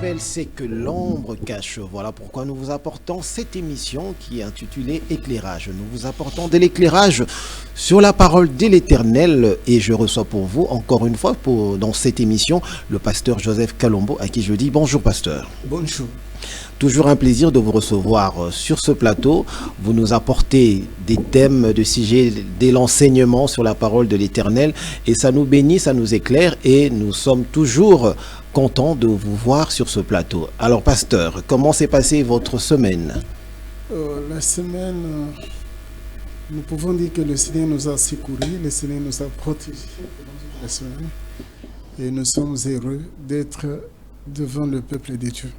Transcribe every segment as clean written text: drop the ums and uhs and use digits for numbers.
révèle ce que l'ombre cache. Voilà pourquoi nous vous apportons cette émission qui est intitulée Éclairage. Nous vous apportons de l'éclairage sur la parole de l'Éternel et je reçois pour vous encore une fois dans cette émission le pasteur Joseph Kalombo à qui je dis bonjour pasteur. Bonjour. Toujours un plaisir de vous recevoir sur ce plateau. Vous nous apportez des thèmes, de sujets, de l'enseignement sur la parole de l'Éternel et ça nous bénit, ça nous éclaire et nous sommes toujours contents de vous voir sur ce plateau. Alors pasteur, comment s'est passée votre semaine? La semaine, nous pouvons dire que le Seigneur nous a secourus, le Seigneur nous a protégés pendant la semaine et nous sommes heureux d'être devant le peuple de Dieu.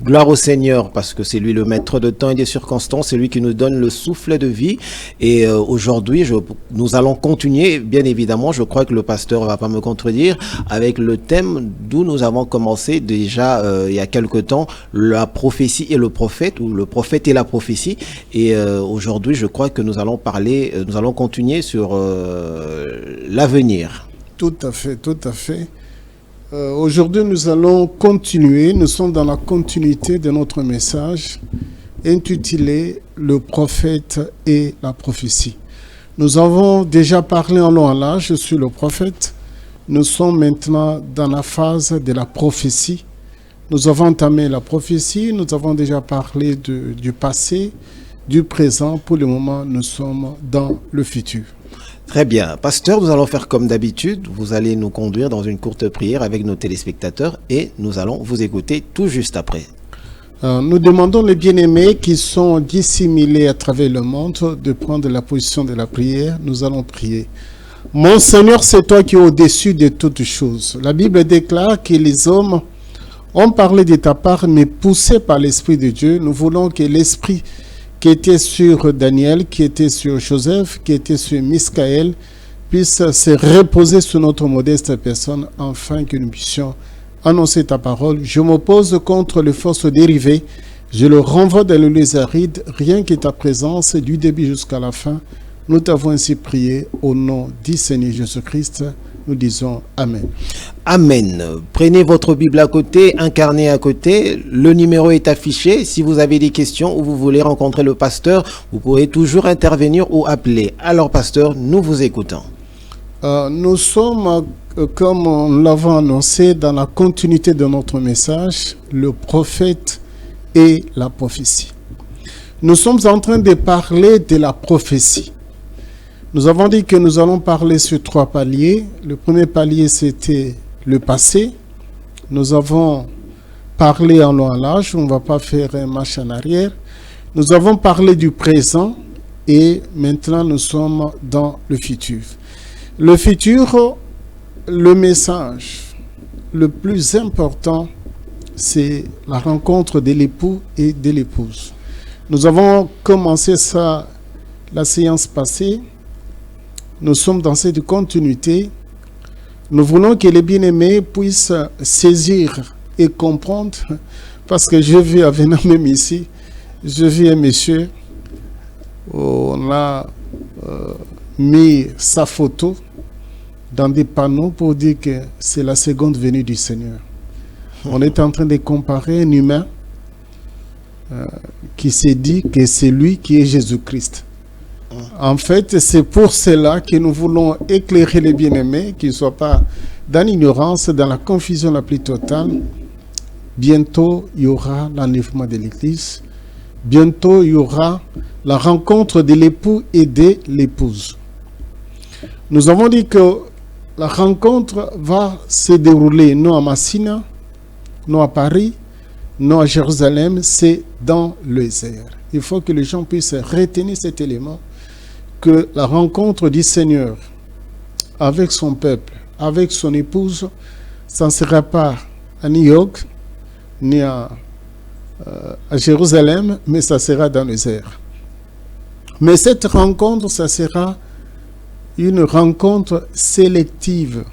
Gloire au Seigneur, parce que c'est lui le maître de temps et des circonstances, c'est lui qui nous donne le souffle de vie. Et aujourd'hui, nous allons continuer, bien évidemment, je crois que le pasteur ne va pas me contredire, avec le thème d'où nous avons commencé déjà il y a quelque temps, la prophétie et le prophète, ou le prophète et la prophétie. Et aujourd'hui, je crois que nous allons continuer sur l'avenir. Tout à fait, tout à fait. Aujourd'hui, nous allons continuer, nous sommes dans la continuité de notre message intitulé « Le prophète et la prophétie ». Nous avons déjà parlé en long et en large sur le prophète. Nous sommes maintenant dans la phase de la prophétie. Nous avons entamé la prophétie, nous avons déjà parlé du passé, du présent. Pour le moment, nous sommes dans le futur. Très bien. Pasteur, nous allons faire comme d'habitude. Vous allez nous conduire dans une courte prière avec nos téléspectateurs et nous allons vous écouter tout juste après. Nous demandons les bien-aimés qui sont dissimulés à travers le monde de prendre la position de la prière. Nous allons prier. Mon Seigneur, c'est toi qui es au-dessus de toutes choses. La Bible déclare que les hommes ont parlé de ta part, mais poussés par l'Esprit de Dieu. Nous voulons que l'Esprit qui était sur Daniel, qui était sur Joseph, qui était sur Michaël, puisse se reposer sur notre modeste personne, afin que nous puissions annoncer ta parole. Je m'oppose contre les forces dérivées, je le renvoie dans le lieu aride, rien que ta présence, du début jusqu'à la fin. Nous t'avons ainsi prié au nom du Seigneur Jésus-Christ. Nous disons Amen. Amen. Prenez votre Bible à côté, un carnet à côté. Le numéro est affiché. Si vous avez des questions ou vous voulez rencontrer le pasteur, vous pourrez toujours intervenir ou appeler. Alors, pasteur, nous vous écoutons. Nous sommes, comme nous l'avons annoncé, dans la continuité de notre message, le prophète et la prophétie. Nous sommes en train de parler de la prophétie. Nous avons dit que nous allons parler sur 3 paliers. Le premier palier, c'était le passé. Nous avons parlé en long et en large. On ne va pas faire un marche en arrière. Nous avons parlé du présent et maintenant nous sommes dans le futur. Le futur, le message le plus important, c'est la rencontre de l'époux et de l'épouse. Nous avons commencé ça la séance passée. Nous sommes dans cette continuité. Nous voulons que les bien-aimés puissent saisir et comprendre, parce que je vis avec nous même ici, je vis un monsieur, on a mis sa photo dans des panneaux pour dire que c'est la seconde venue du Seigneur. On est en train de comparer un humain qui s'est dit que c'est lui qui est Jésus-Christ. En fait, c'est pour cela que nous voulons éclairer les bien-aimés, qu'ils ne soient pas dans l'ignorance, dans la confusion la plus totale. Bientôt, il y aura l'enlèvement de l'Église. Bientôt, il y aura la rencontre de l'époux et de l'épouse. Nous avons dit que la rencontre va se dérouler non à Massina, non à Paris, non à Jérusalem, c'est dans le désert. Il faut que les gens puissent retenir cet élément, que la rencontre du Seigneur avec son peuple, avec son épouse, ça ne sera pas à New York, ni à Jérusalem, mais ça sera dans le désert. Mais cette rencontre, ça sera une rencontre sélective,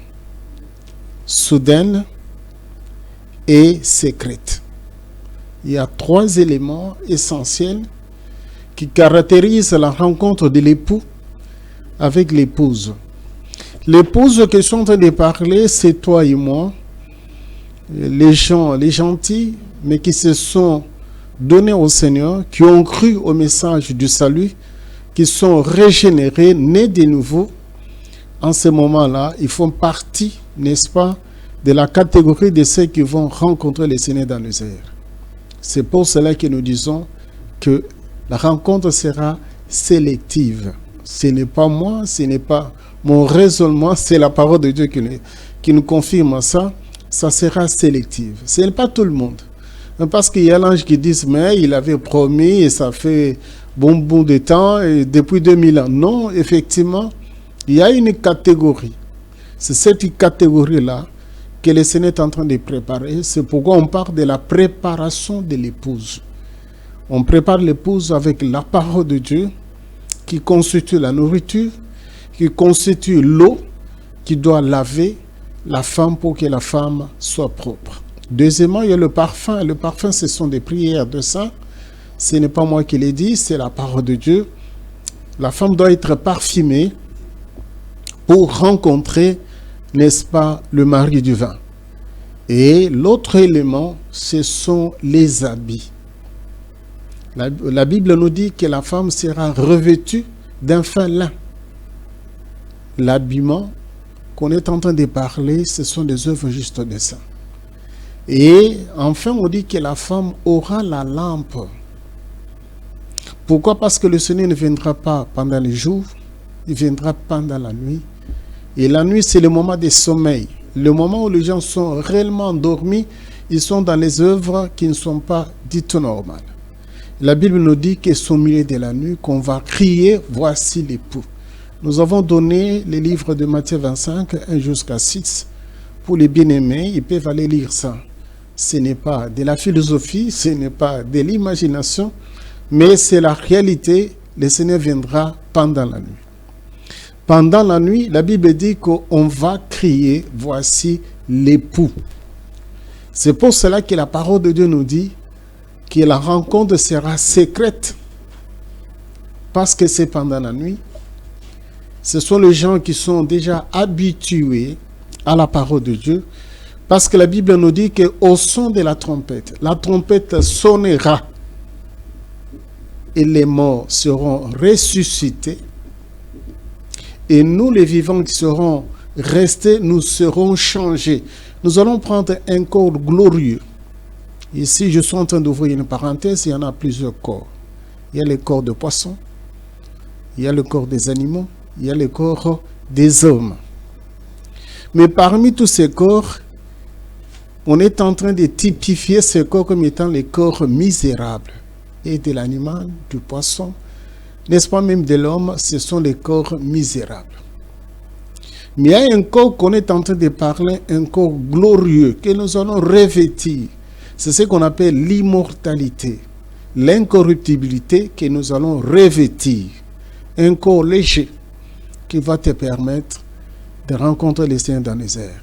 soudaine et secrète. Il y a 3 éléments essentiels qui caractérisent la rencontre de l'époux avec l'épouse. L'épouse que je suis en train de parler, c'est toi et moi. les gens, les gentils, mais qui se sont donnés au Seigneur, qui ont cru au message du salut, qui sont régénérés, nés de nouveau, en ce moment-là, ils font partie, n'est-ce pas, de la catégorie de ceux qui vont rencontrer le Seigneur dans les airs. C'est pour cela que nous disons que la rencontre sera sélective. Ce n'est pas moi, ce n'est pas mon raisonnement, c'est la parole de Dieu qui nous confirme ça. Ça sera sélectif. Ce n'est pas tout le monde. Parce qu'il y a l'ange qui dit, mais il avait promis et ça fait bon bout de temps, et depuis 2000 ans. Non, effectivement, il y a une catégorie. C'est cette catégorie-là que le Seigneur est en train de préparer. C'est pourquoi on parle de la préparation de l'épouse. On prépare l'épouse avec la parole de Dieu qui constitue la nourriture, qui constitue l'eau qui doit laver la femme pour que la femme soit propre. Deuxièmement, il y a le parfum. Le parfum, ce sont des prières de saints. Ce n'est pas moi qui l'ai dit, c'est la parole de Dieu. La femme doit être parfumée pour rencontrer, n'est-ce pas, le mari du vin. Et l'autre élément, ce sont les habits. La Bible nous dit que la femme sera revêtue d'un fin lin. L'habillement qu'on est en train de parler, ce sont des œuvres justes de saints. Et enfin, on dit que la femme aura la lampe. Pourquoi? Parce que le Seigneur ne viendra pas pendant les jours, il viendra pendant la nuit. Et la nuit, c'est le moment des sommeils. Le moment où les gens sont réellement endormis, ils sont dans les œuvres qui ne sont pas dites normales. La Bible nous dit que c'est au milieu de la nuit qu'on va crier, voici l'époux. Nous avons donné les livres de Matthieu 25, 1 jusqu'à 6. Pour les bien-aimés, ils peuvent aller lire ça. Ce n'est pas de la philosophie, ce n'est pas de l'imagination, mais c'est la réalité. Le Seigneur viendra pendant la nuit. Pendant la nuit, la Bible dit qu'on va crier, voici l'époux. C'est pour cela que la parole de Dieu nous dit que la rencontre sera secrète, parce que c'est pendant la nuit. Ce sont les gens qui sont déjà habitués à la parole de Dieu, parce que la Bible nous dit qu'au son de la trompette sonnera et les morts seront ressuscités, et nous les vivants qui serons restés, nous serons changés. Nous allons prendre un corps glorieux. Ici, je suis en train d'ouvrir une parenthèse, il y en a plusieurs corps. Il y a le corps de poissons, il y a le corps des animaux, il y a le corps des hommes. Mais parmi tous ces corps, on est en train de typifier ces corps comme étant les corps misérables. Et de l'animal, du poisson, n'est-ce pas, même de l'homme, ce sont les corps misérables. Mais il y a un corps qu'on est en train de parler, un corps glorieux, que nous allons revêtir. C'est ce qu'on appelle l'immortalité, l'incorruptibilité que nous allons revêtir. Un corps léger qui va te permettre de rencontrer les Seigneur dans les airs.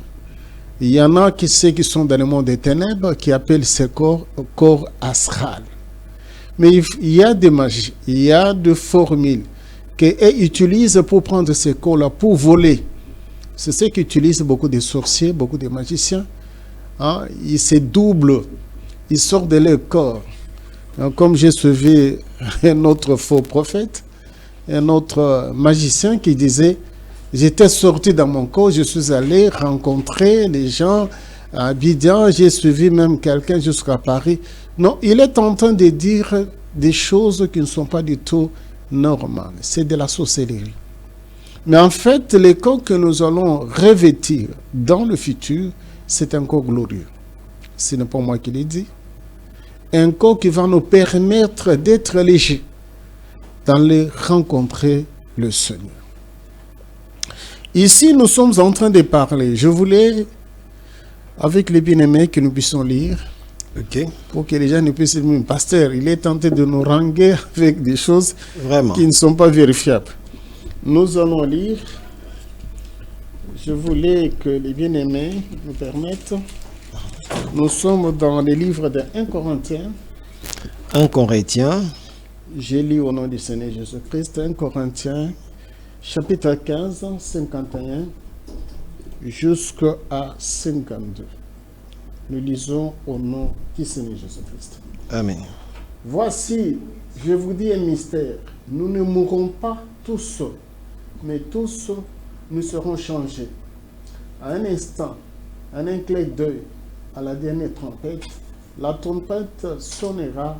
Il y en a ceux qui sont dans le monde des ténèbres qui appellent ce corps astral. Mais il y a des magies, il y a des formules qu'eux utilisent pour prendre ce corps-là, pour voler. C'est ce qu'utilisent beaucoup de sorciers, beaucoup de magiciens. Hein? Ils se doublent, ils sortent de leur corps. Donc, comme j'ai suivi un autre faux prophète, un autre magicien qui disait, j'étais sorti dans mon corps, je suis allé rencontrer les gens à Abidjan, j'ai suivi même quelqu'un jusqu'à Paris. Non, il est en train de dire des choses qui ne sont pas du tout normales. C'est de la sorcellerie. Mais en fait, le corps que nous allons revêtir dans le futur, c'est un corps glorieux. Ce n'est pas moi qui l'ai dit. Un corps qui va nous permettre d'être légers, d'aller rencontrer le Seigneur. Ici, nous sommes en train de parler. Je voulais, avec les bien-aimés, que nous puissions lire. Okay. Pour que les gens ne puissent dire, pasteur, il est tenté de nous ranguer avec des choses Vraiment qui ne sont pas vérifiables. Nous allons lire. Je voulais que les bien-aimés nous permettent. Nous sommes dans les livres de 1 Corinthiens. 1 Corinthiens. J'ai lu au nom du Seigneur Jésus-Christ, 1 Corinthiens, chapitre 15, 51, jusqu'à 52. Nous lisons au nom du Seigneur Jésus-Christ. Amen. Voici, je vous dis un mystère. Nous ne mourrons pas tous, mais tous nous serons changés. À un instant, à un clin d'œil, à la dernière trompette, la trompette sonnera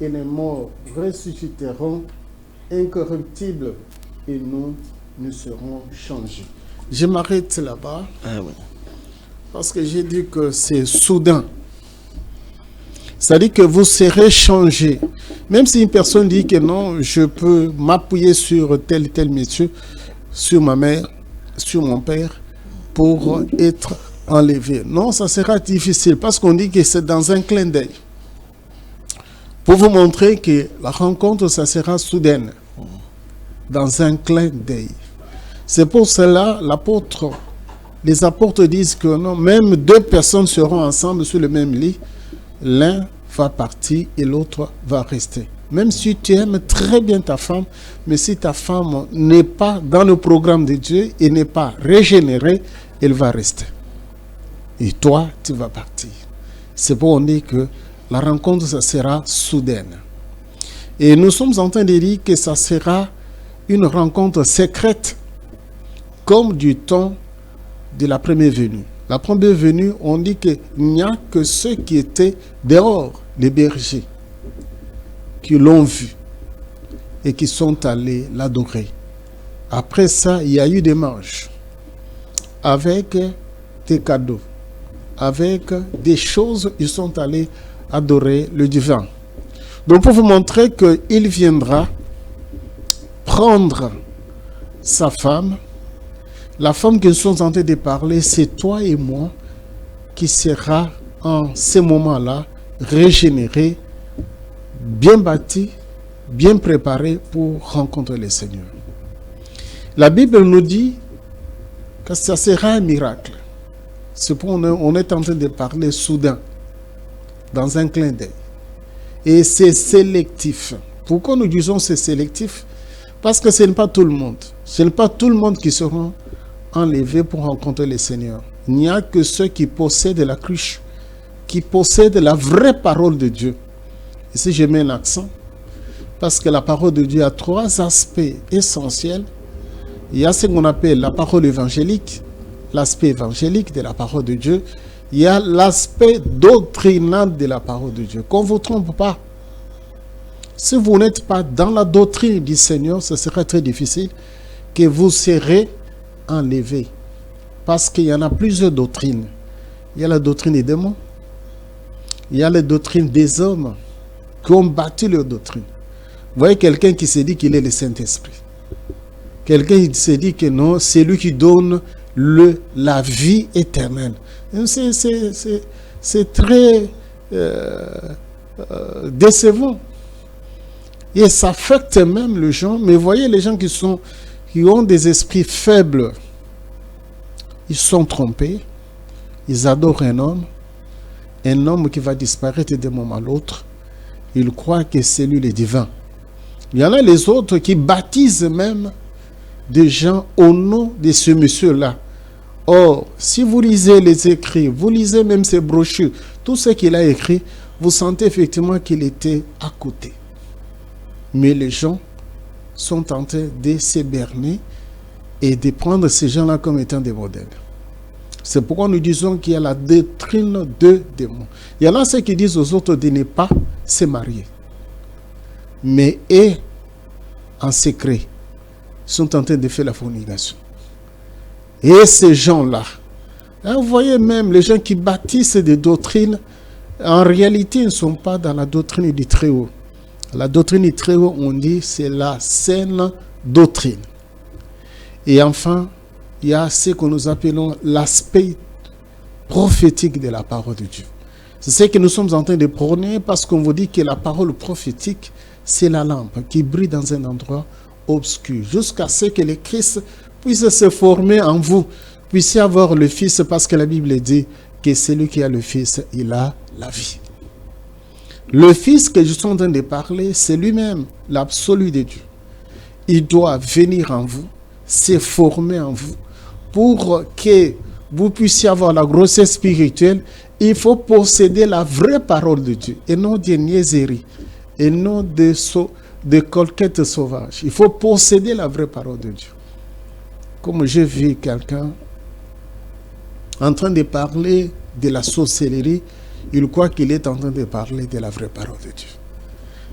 et les morts ressusciteront incorruptibles et nous serons changés. Je m'arrête là-bas parce que j'ai dit que c'est soudain. C'est-à-dire que vous serez changés. Même si une personne dit que non, je peux m'appuyer sur tel monsieur, sur ma mère, sur mon père, pour être enlevé. Non, ça sera difficile parce qu'on dit que c'est dans un clin d'œil. Pour vous montrer que la rencontre, ça sera soudaine. Dans un clin d'œil. C'est pour cela, les apôtres disent que non, même deux personnes seront ensemble sur le même lit. L'un va partir et l'autre va rester. Même si tu aimes très bien ta femme, mais si ta femme n'est pas dans le programme de Dieu et n'est pas régénérée, elle va rester. Et toi, tu vas partir. C'est pour dire que la rencontre, ça sera soudaine. Et nous sommes en train de dire que ça sera une rencontre secrète, comme du temps de la première venue. La première venue, on dit qu'il n'y a que ceux qui étaient dehors, les bergers, qui l'ont vu et qui sont allés l'adorer. Après ça, il y a eu des marches avec des cadeaux, avec des choses, ils sont allés adorer le divin. Donc pour vous montrer qu'il viendra prendre sa femme, la femme que nous sommes en train de parler, c'est toi et moi qui sera en ces moments-là régénéré, bien bâti, bien préparé pour rencontrer le Seigneur. La Bible nous dit que ça sera un miracle. C'est pour on est en train de parler soudain, dans un clin d'œil. Et c'est sélectif. Pourquoi nous disons c'est sélectif? Parce que ce n'est pas tout le monde. Ce n'est pas tout le monde qui sera enlevé pour rencontrer le Seigneur. Il n'y a que ceux qui possèdent la cruche, qui possèdent la vraie parole de Dieu. Ici, je mets un accent, parce que la parole de Dieu a trois aspects essentiels. Il y a ce qu'on appelle la parole évangélique, l'aspect évangélique de la parole de Dieu. Il y a l'aspect doctrinal de la parole de Dieu. Qu'on ne vous trompe pas. Si vous n'êtes pas dans la doctrine du Seigneur, ce sera très difficile que vous serez enlevé. Parce qu'il y en a plusieurs doctrines. Il y a la doctrine des démons. Il y a la doctrine des hommes qui ont bâti leur doctrine. Vous voyez quelqu'un qui se dit qu'il est le Saint-Esprit. Quelqu'un qui se dit que non, c'est lui qui donne la vie éternelle. C'est très décevant. Et ça affecte même les gens. Mais voyez les gens qui ont des esprits faibles. Ils sont trompés. Ils adorent un homme qui va disparaître d'un moment à l'autre. Ils croient que c'est lui le divin. Il y en a les autres qui baptisent même des gens au nom de ce monsieur-là. Or, si vous lisez les écrits, vous lisez même ses brochures, tout ce qu'il a écrit, vous sentez effectivement qu'il était à côté. Mais les gens sont en train de s'éberner et de prendre ces gens-là comme étant des modèles. C'est pourquoi nous disons qu'il y a la doctrine de démons. Il y en a ceux qui disent aux autres de ne pas se marier. Mais eux, en secret, sont en train de faire la fornication. Et ces gens-là, vous voyez même les gens qui bâtissent des doctrines, en réalité, ils ne sont pas dans la doctrine du Très-Haut. La doctrine du Très-Haut, on dit, c'est la saine doctrine. Et enfin, il y a ce que nous appelons l'aspect prophétique de la parole de Dieu. C'est ce que nous sommes en train de prôner parce qu'on vous dit que la parole prophétique, c'est la lampe qui brille dans un endroit obscur, jusqu'à ce que le Christ puisse se former en vous, puissiez avoir le Fils, parce que la Bible dit que celui qui a le Fils, il a la vie. Le Fils que je suis en train de parler, c'est lui-même, l'absolu de Dieu. Il doit venir en vous, se former en vous, pour que vous puissiez avoir la grossesse spirituelle il faut posséder la vraie parole de Dieu et non des niaiseries et non de coquettes sauvages. Il faut posséder la vraie parole de Dieu. Comme j'ai vu quelqu'un en train de parler de la sorcellerie, il croit qu'il est en train de parler de la vraie parole de Dieu.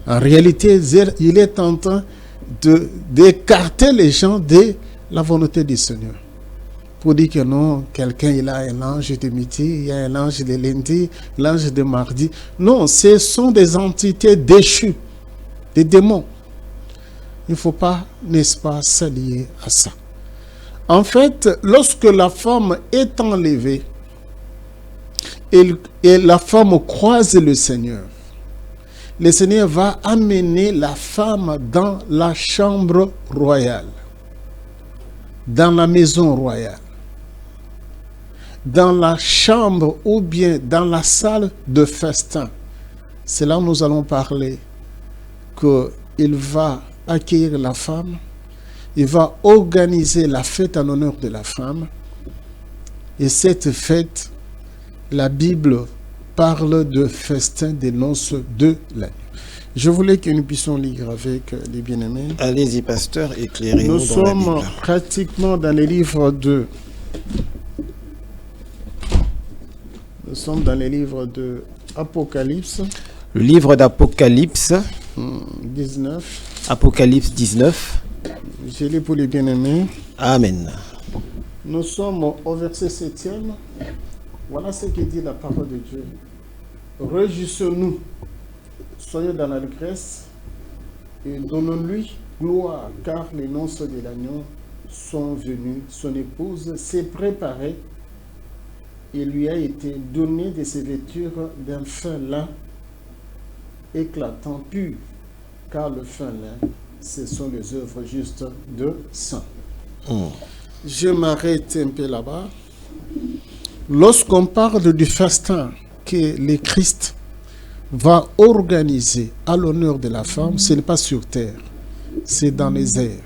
En réalité, il est en train d'écarter les gens de la volonté du Seigneur. Pour dire que non, quelqu'un il a un ange de midi, il y a un ange de lundi, l'ange de mardi. Non, ce sont des entités déchues, des démons. Il ne faut pas, n'est-ce pas, s'allier à ça. En fait, lorsque la femme est enlevée et la femme croise le Seigneur va amener la femme dans la chambre royale, dans la maison royale, dans la chambre ou bien dans la salle de festin. C'est là où nous allons parler qu'il va accueillir la femme, il va organiser la fête en honneur de la femme. Et cette fête, la Bible parle de festin des noces de l'agneau. Je voulais que nous puissions lire avec les bien-aimés. Allez-y, pasteur, éclairez-nous. Nous sommes pratiquement dans les livres de... Nous sommes dans les livres de Apocalypse. Le livre d'Apocalypse. 19. Apocalypse 19. Je lis pour les bien-aimés. Amen. Nous sommes au verset 7e. Voilà ce que dit la parole de Dieu. Réjouissons-nous, soyons dans l'allégresse et donnons-lui gloire, car les noces de l'agneau sont venues. Son épouse s'est préparée et lui a été donné de ses vêtures d'un fin lin éclatant pur, car le fin lin, ce sont les œuvres justes de saint. Je m'arrête un peu là-bas. Lorsqu'on parle du festin que le Christ va organiser à l'honneur de la femme, ce n'est pas sur terre, c'est dans les airs.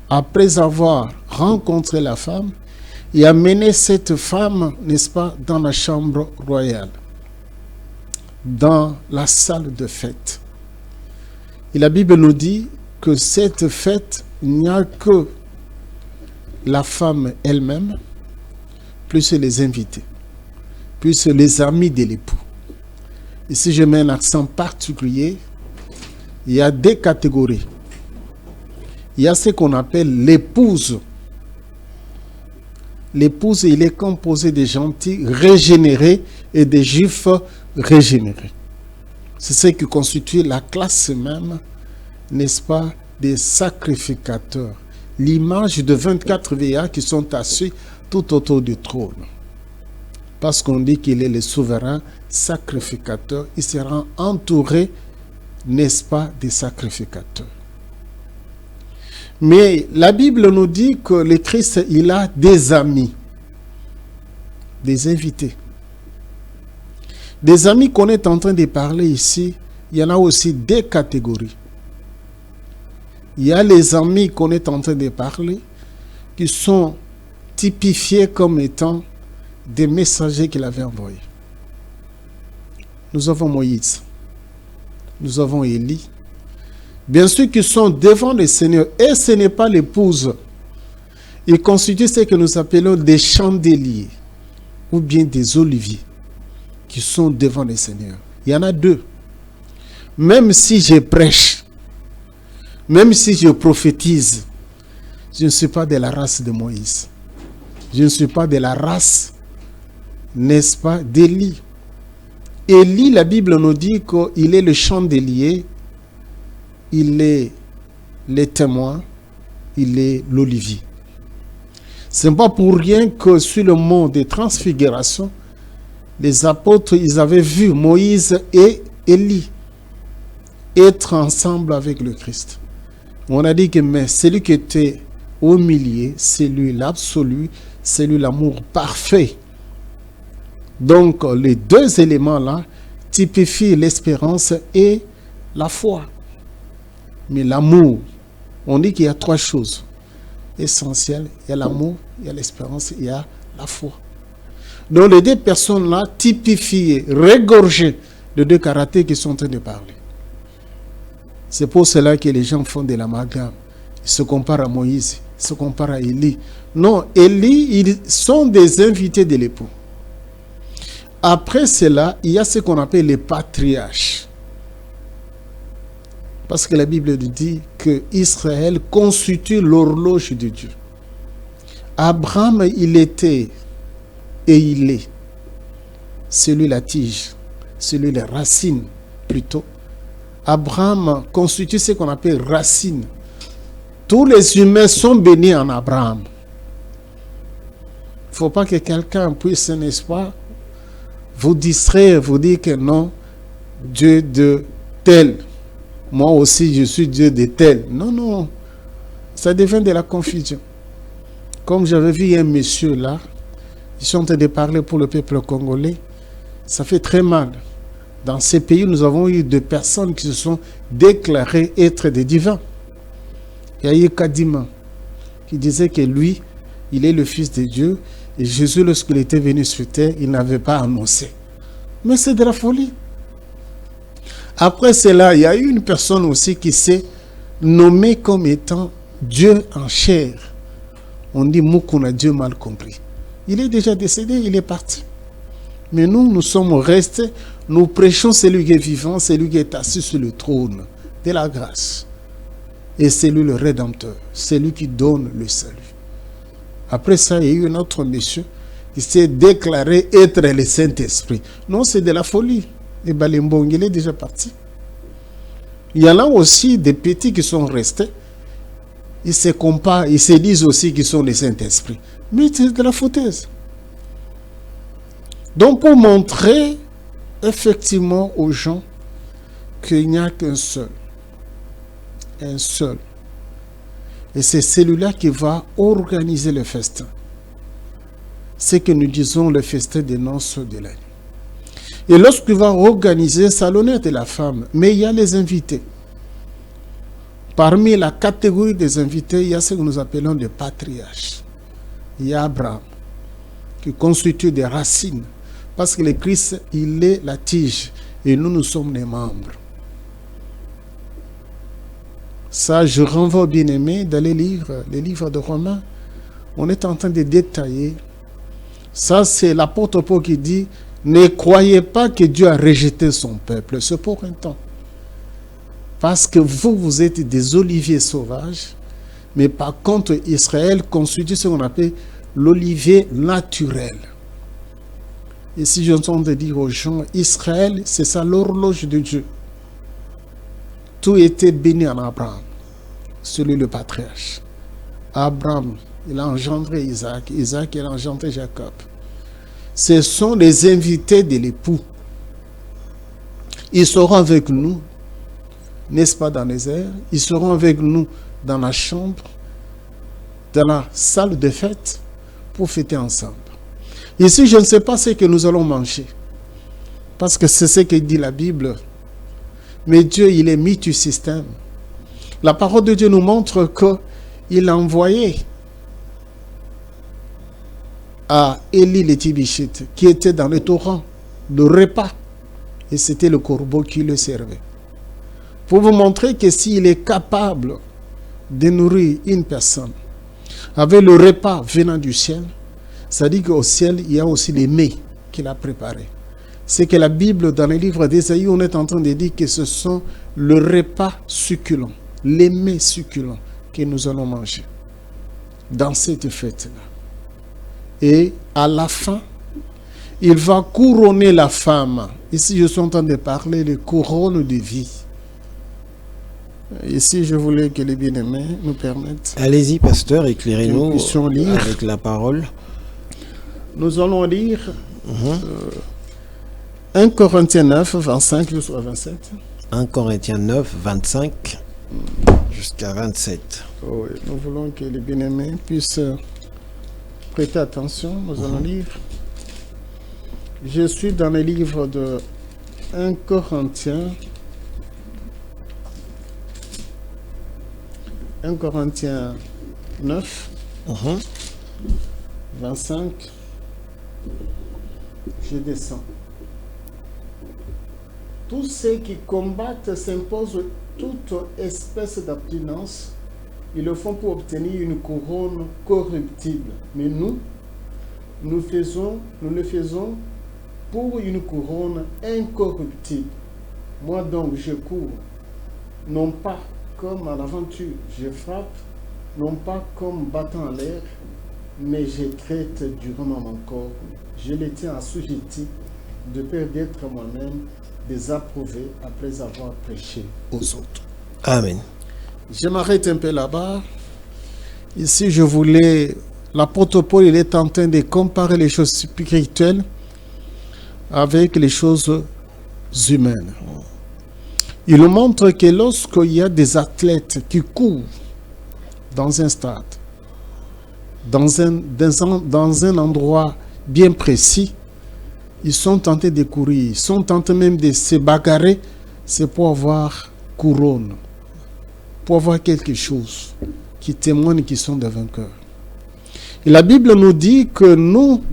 Après avoir rencontré la femme, et amené cette femme, n'est-ce pas, dans la chambre royale, dans la salle de fête. Et la Bible nous dit que cette fête, il n'y a que la femme elle-même, plus les invités, plus les amis de l'époux. Ici, je mets un accent particulier. Il y a deux catégories. Il y a ce qu'on appelle l'épouse. L'épouse, il est composé de gentils régénérés et des juifs régénérés. C'est ce qui constitue la classe même, n'est-ce pas, des sacrificateurs. L'image de 24 vieillards qui sont assis tout autour du trône. Parce qu'on dit qu'il est le souverain sacrificateur, il sera entouré, n'est-ce pas, des sacrificateurs. Mais la Bible nous dit que le Christ, il a des amis, des invités. Des amis qu'on est en train de parler ici, il y en a aussi deux catégories. Il y a les amis qu'on est en train de parler, qui sont typifiés comme étant des messagers qu'il avait envoyés. Nous avons Moïse, nous avons Élie, bien sûr qui sont devant le Seigneur, et ce n'est pas l'épouse. Ils constituent ce que nous appelons des chandeliers, ou bien des oliviers, qui sont devant le Seigneur. Il y en a deux. Même si je prêche, même si je prophétise, je ne suis pas de la race de Moïse. Je ne suis pas de la race, n'est-ce pas, d'Élie. Élie, la Bible nous dit qu'il est le chandelier, il est le témoin, il est l'olivier. Ce n'est pas pour rien que sur le mont de transfiguration, les apôtres, ils avaient vu Moïse et Élie être ensemble avec le Christ. On a dit que mais celui qui était au milieu, c'est lui l'absolu, c'est lui l'amour parfait. Donc les deux éléments-là typifient l'espérance et la foi. Mais l'amour, on dit qu'il y a trois choses essentielles. Il y a l'amour, il y a l'espérance, il y a la foi. Donc les deux personnes-là, typifiées, régorgées de deux caractères qui sont en train de parler. C'est pour cela que les gens font de l'amalgame. Ils se comparent à Moïse, ils se comparent à Élie. Non, Élie, ils sont des invités de l'époux. Après cela, il y a ce qu'on appelle les patriarches. Parce que la Bible dit que Israël constitue l'horloge de Dieu. Abraham, il était et il est celui la tige, celui les racines plutôt. Abraham constitue ce qu'on appelle racine. Tous les humains sont bénis en Abraham. Il ne faut pas que quelqu'un puisse, n'est-ce pas, vous distraire, vous dire que non, Dieu de tel. Moi aussi, je suis Dieu de tel. Non, non. Ça devient de la confusion. Comme j'avais vu un monsieur là, ils sont en train de parler pour le peuple congolais. Ça fait très mal. Dans ces pays, nous avons eu des personnes qui se sont déclarées être des divins. Il y a eu Kadima qui disait que lui, il est le Fils de Dieu. Et Jésus, lorsqu'il était venu sur terre, il n'avait pas annoncé. Mais c'est de la folie. Après cela, il y a eu une personne aussi qui s'est nommée comme étant Dieu en chair. On dit Moukouna, Dieu mal compris. Il est déjà décédé, il est parti. Mais nous, nous sommes restés, nous prêchons celui qui est vivant, celui qui est assis sur le trône de la grâce. Et c'est lui le Rédempteur, c'est lui qui donne le salut. Après ça, il y a eu un autre monsieur qui s'est déclaré être le Saint-Esprit. Non, c'est de la folie. Et Balembong, il est déjà parti. Il y en a aussi des petits qui sont restés. Ils se comparent, ils se disent aussi qu'ils sont les Saint-Esprit. Mais c'est de la foutaise. Donc pour montrer effectivement aux gens qu'il n'y a qu'un seul. Un seul. Et c'est celui-là qui va organiser le festin. C'est que nous disons le festin des noces de la nuit. Et lorsqu'il va organiser, c'est à l'honneur de la femme. Mais il y a les invités. Parmi la catégorie des invités, il y a ce que nous appelons des patriarches. Il y a Abraham, qui constitue des racines. Parce que le Christ, il est la tige. Et nous, nous sommes les membres. Ça, je renvoie bien aimé dans les livres de Romains. On est en train de détailler. Ça, c'est l'apôtre Paul qui dit, ne croyez pas que Dieu a rejeté son peuple. C'est pour un temps. Parce que vous êtes des oliviers sauvages. Mais par contre, Israël constitue ce qu'on appelle l'olivier naturel. Et si j'entends dire aux gens, Israël, c'est ça l'horloge de Dieu. Tout était béni en Abraham, celui le patriarche. Abraham, il a engendré Isaac. Isaac, il a engendré Jacob. Ce sont les invités de l'époux. Ils seront avec nous, n'est-ce pas, dans les airs. Ils seront avec nous dans la chambre, dans la salle de fête, pour fêter ensemble. Ici, je ne sais pas ce que nous allons manger, parce que c'est ce que dit la Bible. Mais Dieu, il est multisystème. La parole de Dieu nous montre qu'il a envoyé à Élie le Tibichite, qui était dans le torrent, le repas. Et c'était le corbeau qui le servait. Pour vous montrer que s'il est capable de nourrir une personne avec le repas venant du ciel, ça dit qu'au ciel, il y a aussi les mets qu'il a préparés. C'est que la Bible, dans les livres d'Ésaïe, on est en train de dire que ce sont le repas succulent, les mets succulents que nous allons manger dans cette fête-là. Et à la fin, il va couronner la femme. Ici, je suis en train de parler de couronne de vie. Ici, je voulais que les bien-aimés nous permettent. Allez-y, pasteur, éclairez-nous avec la parole. Nous allons lire 1 Corinthiens 9, 25 jusqu'à 27. 1 Corinthiens 9, 25 jusqu'à 27. Oh, oui. Nous voulons que les bien-aimés puissent prêter attention. Nous allons lire. Je suis dans les livres de 1 Corinthiens. 1 Corinthiens 9, 25 je descends. Tous ceux qui combattent s'imposent toute espèce d'abstinence. Ils le font pour obtenir une couronne corruptible. Mais nous le faisons pour une couronne incorruptible. Moi donc, je cours, non pas comme à l'aventure, je frappe, non pas comme battant en l'air, mais je traite durement mon corps. Je le tiens assujetti, de peur d'être moi-même désapprouvé après avoir prêché aux autres. Amen. Je m'arrête un peu là-bas. Ici, l'apôtre Paul, il est en train de comparer les choses spirituelles avec les choses humaines. Il nous montre que lorsqu'il y a des athlètes qui courent dans un stade, dans un endroit bien précis, ils sont tentés de courir, ils sont tentés même de se bagarrer, c'est pour avoir couronne, pour avoir quelque chose qui témoigne qu'ils sont des vainqueurs. Et la Bible nous dit que nous,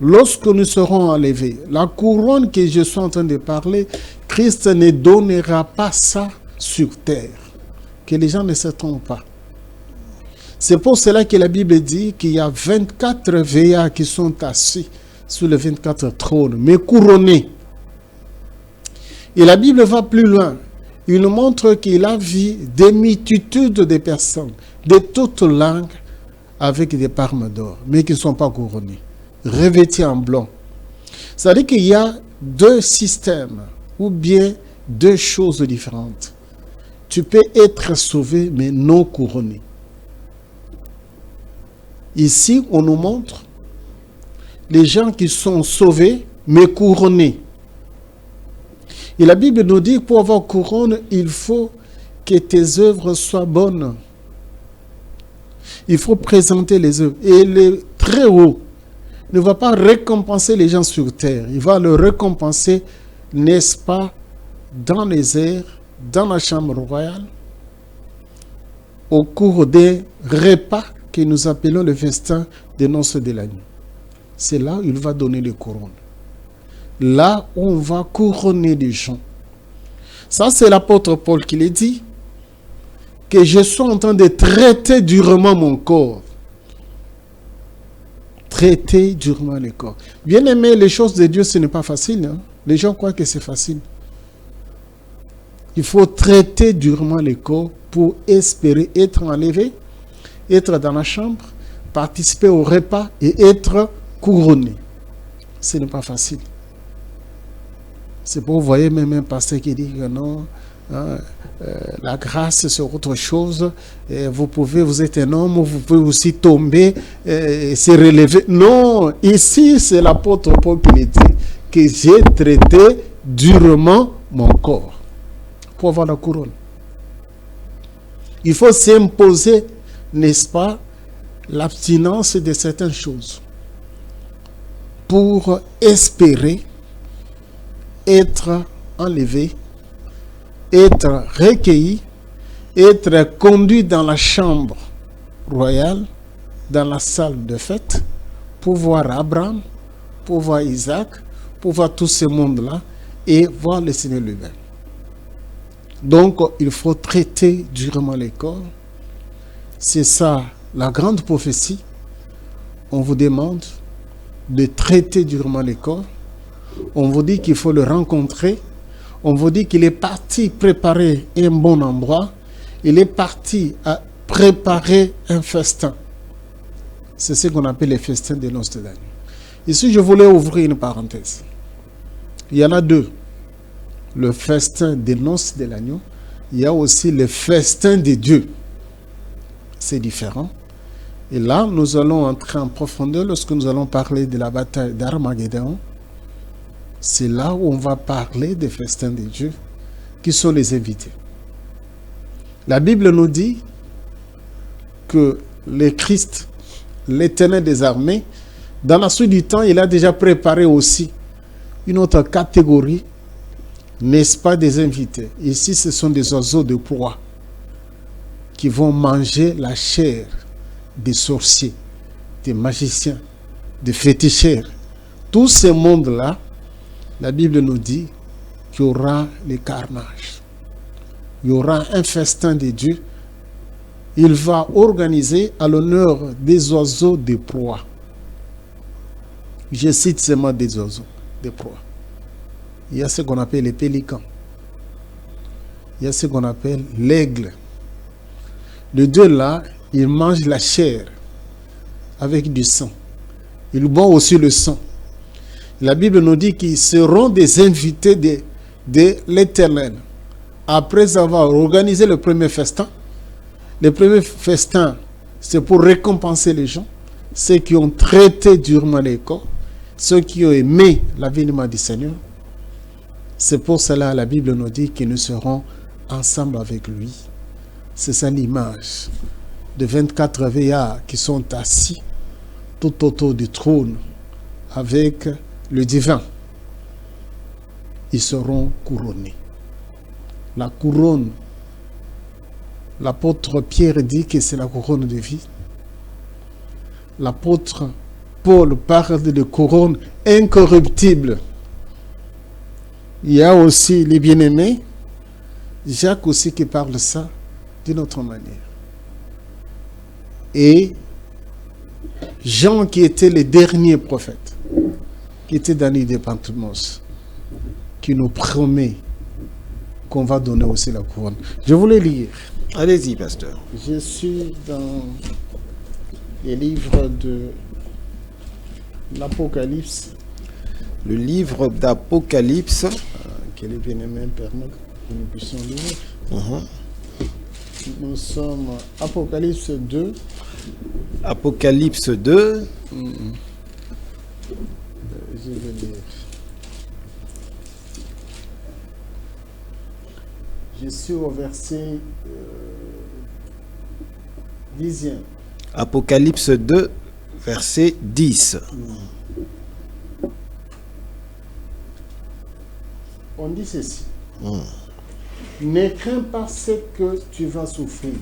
lorsque nous serons enlevés, la couronne que je suis en train de parler, Christ ne donnera pas ça sur terre. Que les gens ne se trompent pas. C'est pour cela que la Bible dit qu'il y a 24 veillards qui sont assis sur les 24 trônes, mais couronnés. Et la Bible va plus loin. Il nous montre qu'il a vu des multitudes de personnes, de toutes langues, avec des palmes d'or, mais qui ne sont pas couronnés, revêtus en blanc. C'est-à-dire qu'il y a deux systèmes, ou bien deux choses différentes. Tu peux être sauvé, mais non couronné. Ici, on nous montre les gens qui sont sauvés, mais couronnés. Et la Bible nous dit que pour avoir couronne, il faut que tes œuvres soient bonnes. Il faut présenter les œuvres. Et le très haut ne va pas récompenser les gens sur terre. Il va le récompenser, n'est-ce pas, dans les airs, dans la chambre royale, au cours des repas que nous appelons le festin des noces de l'agneau. C'est là où il va donner les couronnes. Là où on va couronner les gens. Ça, c'est l'apôtre Paul qui l'a dit. Que je suis en train de traiter durement mon corps. Traiter durement le corps. Bien aimé, les choses de Dieu, ce n'est pas facile. Hein? Les gens croient que c'est facile. Il faut traiter durement le corps pour espérer être enlevé, être dans la chambre, participer au repas et être couronné. Ce n'est pas facile. C'est pour vous voyez même un pasteur qui dit que non, hein, la grâce c'est autre chose. Vous êtes un homme, vous pouvez aussi tomber et se relever. Non, ici c'est l'apôtre Paul qui dit que j'ai traité durement mon corps pour avoir la couronne. Il faut s'imposer, n'est-ce pas, l'abstinence de certaines choses pour espérer être enlevé, être recueilli, être conduit dans la chambre royale, dans la salle de fête, pour voir Abraham, pour voir Isaac, pour voir tout ce monde-là et voir le Seigneur lui-même. Donc, il faut traiter durement les corps. C'est ça la grande prophétie. On vous demande de traiter durement les corps. On vous dit qu'il faut le rencontrer. On vous dit qu'il est parti préparer un bon endroit. Il est parti à préparer un festin. C'est ce qu'on appelle les festins des noces de l'agneau. Ici, je voulais ouvrir une parenthèse. Il y en a deux. Le festin des noces de l'agneau. Il y a aussi le festin de Dieu. C'est différent. Et là, nous allons entrer en profondeur lorsque nous allons parler de la bataille d'Armageddon. C'est là où on va parler des festins de Dieu, qui sont les invités. La Bible nous dit que le Christ, l'Éternel des armées, dans la suite du temps, il a déjà préparé aussi une autre catégorie, n'est-ce pas, des invités. Ici, ce sont des oiseaux de proie qui vont manger la chair des sorciers, des magiciens, des féticheurs, tous ces mondes-là, la Bible nous dit qu'il y aura les carnages. Il y aura un festin de Dieu. Il va organiser à l'honneur des oiseaux de proie. Je cite seulement des oiseaux de proie. Il y a ce qu'on appelle les pélicans. Il y a ce qu'on appelle l'aigle. Les deux là, ils mangent la chair avec du sang. Ils boivent aussi le sang. La Bible nous dit qu'ils seront des invités de l'Éternel. Après avoir organisé le premier festin, le premier festin, c'est pour récompenser les gens, ceux qui ont traité durement les corps, ceux qui ont aimé l'avènement du Seigneur. C'est pour cela que la Bible nous dit qu'ils nous seront ensemble avec lui. C'est ça l'image de 24 veillards qui sont assis tout autour du trône avec le divin. Ils seront couronnés. La couronne, l'apôtre Pierre dit que c'est la couronne de vie. L'apôtre Paul parle de couronne incorruptible. Il y a aussi les bien-aimés, Jacques aussi qui parle de ça d'une autre manière. Et Jean qui était le dernier prophète, qui était dans l'île de Patmos, qui nous promet qu'on va donner aussi la couronne. Je voulais lire. Allez-y, pasteur. Je suis dans les livres de l'Apocalypse. Le livre d'Apocalypse. Que les bien-aimés permettent que nous puissions lire. Nous sommes Apocalypse 2. Apocalypse 2. Je vais lire. Je suis au verset 10e. Apocalypse 2, verset 10. On dit ceci. Ne crains pas ce que tu vas souffrir.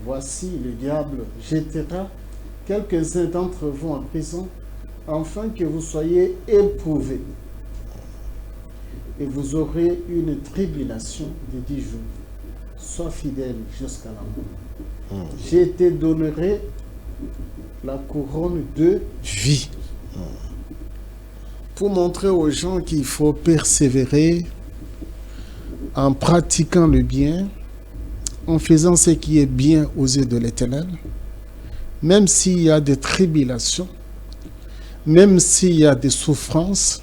Voici, le diable jettera quelques-uns d'entre vous en prison, afin que vous soyez éprouvés. Et vous aurez une tribulation de 10 jours. Sois fidèle jusqu'à la mort. Je te donnerai la couronne de vie. Pour montrer aux gens qu'il faut persévérer en pratiquant le bien, en faisant ce qui est bien aux yeux de l'Éternel, même s'il y a des tribulations, même s'il y a des souffrances,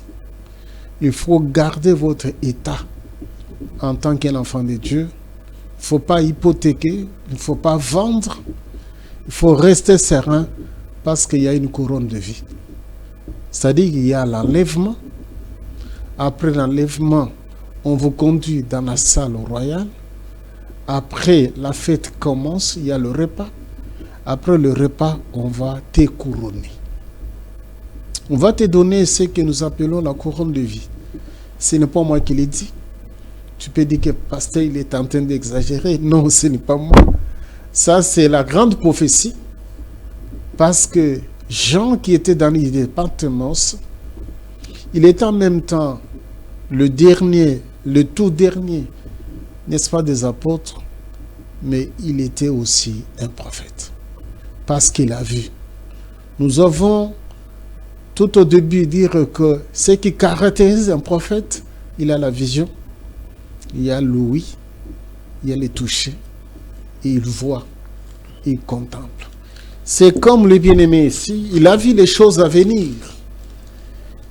il faut garder votre état en tant qu'un enfant de Dieu. Il ne faut pas hypothéquer, il ne faut pas vendre, il faut rester serein parce qu'il y a une couronne de vie. C'est-à-dire qu'il y a l'enlèvement. Après l'enlèvement, on vous conduit dans la salle royale. Après, la fête commence, il y a le repas. Après le repas, on va te couronner. On va te donner ce que nous appelons la couronne de vie. Ce n'est pas moi qui l'ai dit. Tu peux dire que le pasteur il est en train d'exagérer. Non, ce n'est pas moi. Ça, c'est la grande prophétie. Parce que Jean, qui était dans l'île de Patmos, il était en même temps le dernier, le tout dernier, n'est-ce pas, des apôtres, mais il était aussi un prophète. Parce qu'il a vu. Nous avons tout au début dire que ce qui caractérise un prophète, il a la vision, il y a l'ouïe, il y a les toucher, et il voit, il contemple. C'est comme le bien-aimé ici, il a vu les choses à venir.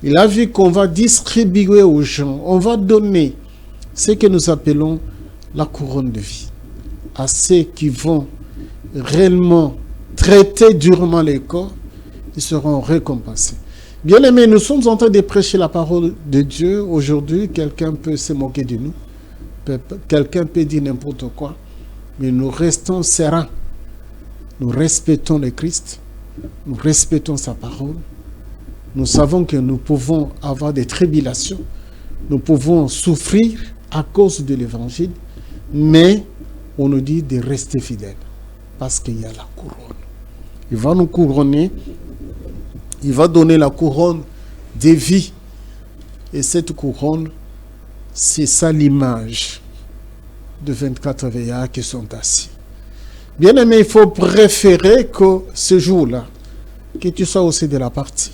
Il a vu qu'on va distribuer aux gens, on va donner ce que nous appelons la couronne de vie à ceux qui vont réellement traiter durement les corps, ils seront récompensés. Bien aimés, nous sommes en train de prêcher la parole de Dieu. Aujourd'hui, quelqu'un peut se moquer de nous. Quelqu'un peut dire n'importe quoi. Mais nous restons sereins. Nous respectons le Christ. Nous respectons sa parole. Nous savons que nous pouvons avoir des tribulations. Nous pouvons souffrir à cause de l'évangile. Mais on nous dit de rester fidèles. Parce qu'il y a la couronne. Il va nous couronner. Il va donner la couronne de vie. Et cette couronne, c'est ça l'image de 24 veillards qui sont assis. Bien aimé, il faut préférer que ce jour-là, que tu sois aussi de la partie,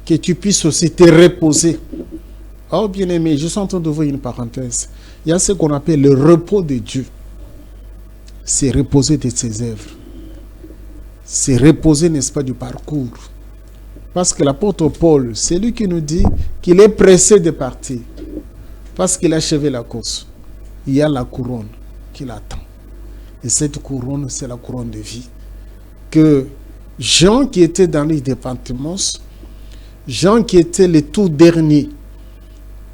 que tu puisses aussi te reposer. Oh bien aimé, je suis en train d'ouvrir une parenthèse. Il y a ce qu'on appelle le repos de Dieu. C'est reposer de ses œuvres. C'est reposer, n'est-ce pas, du parcours. Parce que l'apôtre Paul, c'est lui qui nous dit qu'il est pressé de partir. Parce qu'il a achevé la course. Il y a la couronne qui l'attend. Et cette couronne, c'est la couronne de vie. Que Jean qui était dans l'île de Patmos, Jean qui était le tout dernier,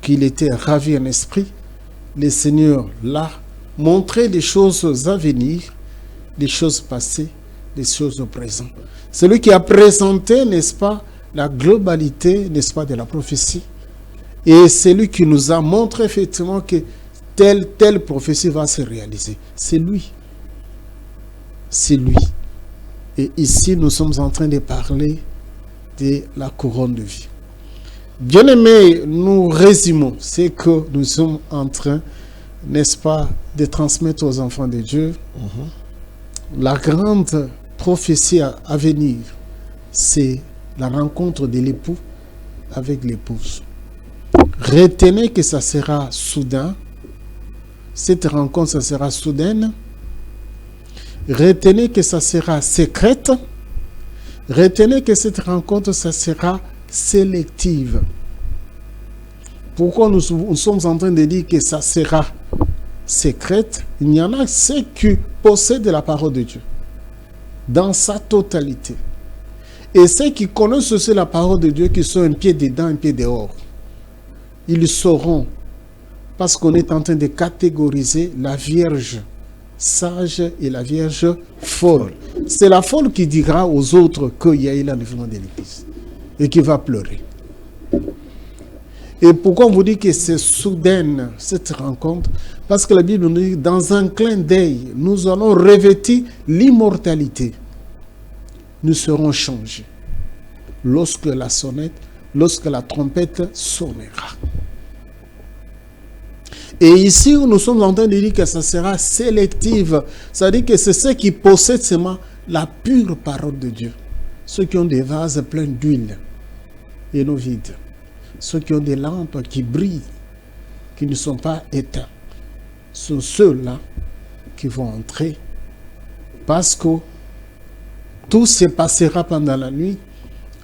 qu'il était ravi en esprit, le Seigneur l'a montré les choses à venir, les choses passées, les choses présentes. C'est lui qui a présenté, n'est-ce pas, la globalité, n'est-ce pas, de la prophétie. Et c'est lui qui nous a montré effectivement que telle prophétie va se réaliser. C'est lui. C'est lui. Et ici, nous sommes en train de parler de la couronne de vie. Bien aimé, nous résumons ce que nous sommes en train, n'est-ce pas, de transmettre aux enfants de Dieu. La grande prophétie à venir, c'est la rencontre de l'époux avec l'épouse. Retenez que ça sera soudain. Cette rencontre, ça sera soudaine. Retenez que ça sera secrète. Retenez que cette rencontre, ça sera sélective. Pourquoi nous sommes en train de dire que ça sera secrète? Il y en a ceux qui possèdent la parole de Dieu dans sa totalité. Et ceux qui connaissent aussi la parole de Dieu, qui sont un pied dedans, un pied dehors, ils sauront, parce qu'on est en train de catégoriser la Vierge sage et la Vierge folle. C'est la folle qui dira aux autres qu'il y a eu l'enlèvement de l'Église et qui va pleurer. Et pourquoi on vous dit que c'est soudaine cette rencontre? Parce que la Bible nous dit, dans un clin d'œil, nous allons revêtir l'immortalité. Nous serons changés lorsque la sonnette, lorsque la trompette sonnera. Et ici, nous sommes en train de dire que ça sera sélective. Ça veut dire que c'est ceux qui possèdent seulement la pure parole de Dieu. Ceux qui ont des vases pleins d'huile et non vides. Ceux qui ont des lampes qui brillent, qui ne sont pas éteintes. Ce sont ceux-là qui vont entrer. Parce que tout se passera pendant la nuit.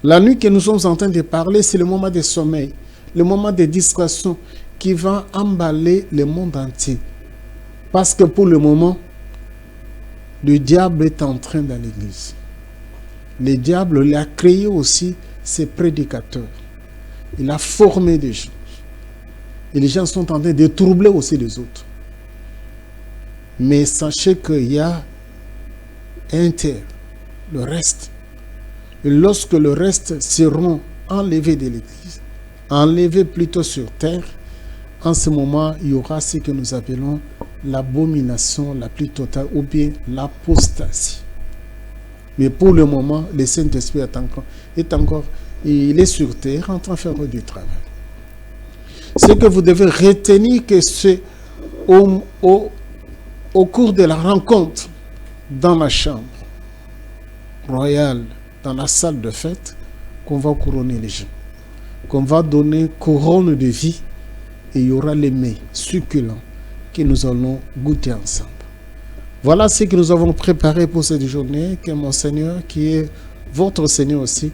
La nuit que nous sommes en train de parler, c'est le moment de sommeil, le moment de distraction qui va emballer le monde entier. Parce que pour le moment, le diable est en train dans l'Église. Le diable il a créé aussi ses prédicateurs. Il a formé des gens. Et les gens sont en train de troubler aussi les autres. Mais sachez qu'il y a un tiers, le reste. Et lorsque le reste seront enlevés de l'Église, enlevés plutôt sur terre, en ce moment, il y aura ce que nous appelons l'abomination la plus totale ou bien l'apostasie. Mais pour le moment, le Saint-Esprit est encore, il est sur terre en train de faire du travail. Ce que vous devez retenir, que c'est au cours de la rencontre dans la chambre royale, dans la salle de fête, qu'on va couronner les gens, qu'on va donner couronne de vie. Et il y aura les mets succulents que nous allons goûter ensemble. Voilà ce que nous avons préparé pour cette journée. Que mon Seigneur, qui est votre Seigneur aussi,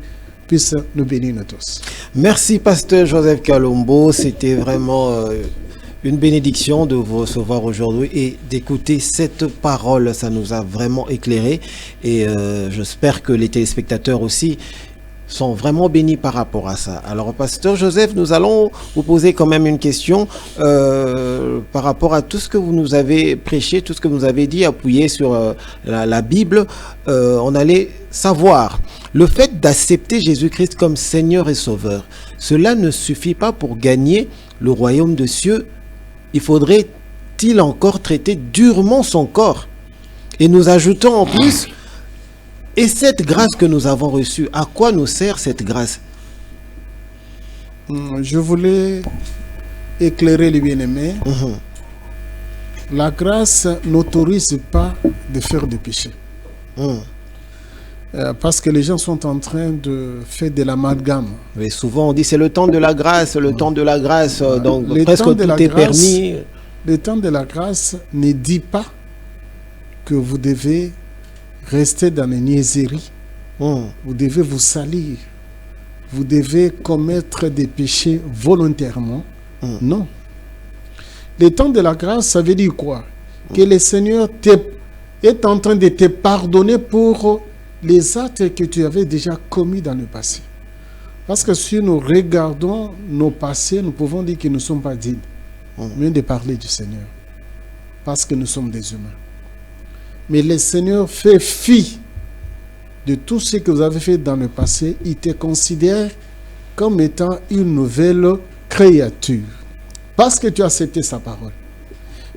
puisse nous bénir nous tous. Merci, pasteur Joseph Kalombo. C'était vraiment une bénédiction de vous recevoir aujourd'hui et d'écouter cette parole. Ça nous a vraiment éclairé. Et j'espère que les téléspectateurs aussi sont vraiment bénis par rapport à ça. Alors, pasteur Joseph, nous allons vous poser quand même une question par rapport à tout ce que vous nous avez prêché, tout ce que vous nous avez dit, appuyé sur la Bible. On allait savoir, le fait d'accepter Jésus-Christ comme Seigneur et Sauveur, cela ne suffit pas pour gagner le royaume des cieux. Il faudrait-il encore traiter durement son corps? Et nous ajoutons en plus, et cette grâce que nous avons reçue, à quoi nous sert cette grâce? Je voulais éclairer les bien-aimés. La grâce n'autorise pas de faire des péchés. Parce que les gens sont en train de faire de l'amalgame. Mais souvent on dit c'est le temps de la grâce, le temps de la grâce, donc presque tout est permis. Le temps de la grâce ne dit pas que vous devez rester dans les niaiseries. Vous devez vous salir. Vous devez commettre des péchés volontairement. Non. Le temps de la grâce, ça veut dire quoi? Que le Seigneur est en train de te pardonner pour les actes que tu avais déjà commis dans le passé. Parce que si nous regardons nos passés, nous pouvons dire que nous ne sommes pas dignes. Même de parler du Seigneur. Parce que nous sommes des humains. Mais le Seigneur fait fi de tout ce que vous avez fait dans le passé. Il te considère comme étant une nouvelle créature. Parce que tu as accepté sa parole.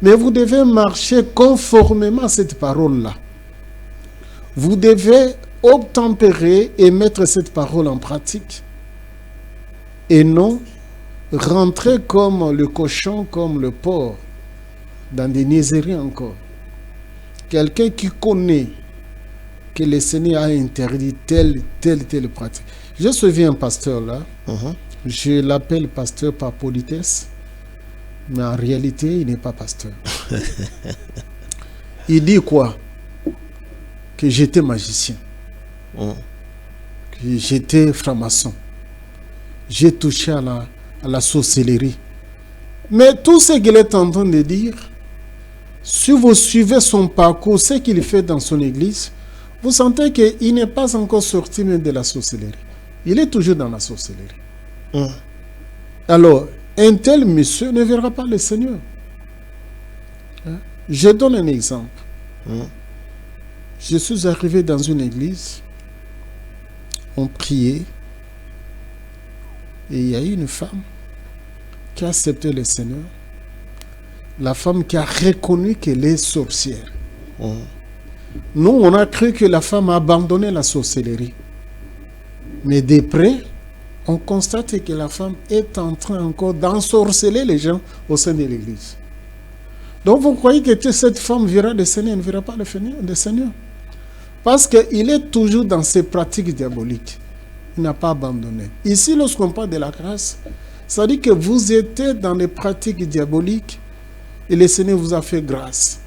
Mais vous devez marcher conformément à cette parole-là. Vous devez obtempérer et mettre cette parole en pratique. Et non rentrer comme le cochon, comme le porc, dans des niaiseries encore. Quelqu'un qui connaît que le Seigneur a interdit telle pratique. Je suivi un pasteur là. Je l'appelle pasteur par politesse. Mais en réalité, il n'est pas pasteur. Il dit quoi? Que j'étais magicien. Que j'étais franc-maçon. J'ai touché à la sorcellerie. Mais tout ce qu'il est en train de dire, si vous suivez son parcours, ce qu'il fait dans son église, vous sentez qu'il n'est pas encore sorti même de la sorcellerie. Il est toujours dans la sorcellerie. Alors, un tel monsieur ne verra pas le Seigneur. Je donne un exemple. Je suis arrivé dans une église, on priait, et il y a eu une femme qui a accepté le Seigneur. La femme qui a reconnu qu'elle est sorcière. Nous, on a cru que la femme a abandonné la sorcellerie. Mais de près, on constate que la femme est en train encore d'ensorceler les gens au sein de l'église. Donc vous croyez que cette femme verra le Seigneur, elle ne verra pas le Seigneur. Parce qu'il est toujours dans ses pratiques diaboliques. Il n'a pas abandonné. Ici, lorsqu'on parle de la grâce, ça dit que vous étiez dans les pratiques diaboliques et le Seigneur vous a fait grâce.